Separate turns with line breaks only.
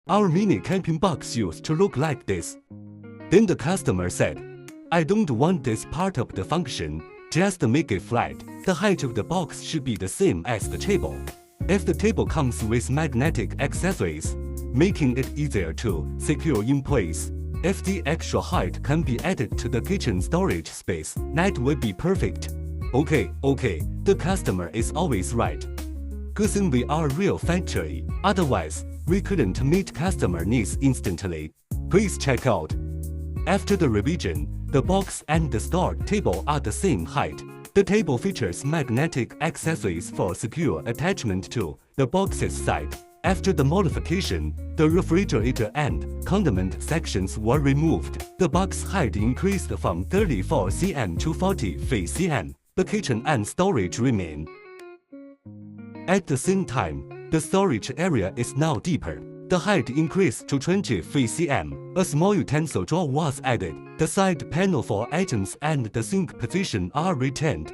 Our mini camping box used to look like this. Then the customer said, I don't want this part of the function, just make it flat. The height of the box should be the same as the table. If the table comes with magnetic accessories, making it easier to secure in place. If the extra height can be added to the kitchen storage space, that would be perfect. Okay, the customer is always right. Good thing we are a real factory, otherwise, we couldn't meet customer needs instantly. Please check out. After the revision, the box and the store table are the same height. The table features magnetic accessories for secure attachment to the box's side. After the modification, the refrigerator and condiment sections were removed. The box height increased from 34 cm to 43 cm. The kitchen and storage remain. At the same time, the storage area is now deeper. The height increased to 23 cm. A small utensil drawer was added. The side panel for items and the sink position are retained.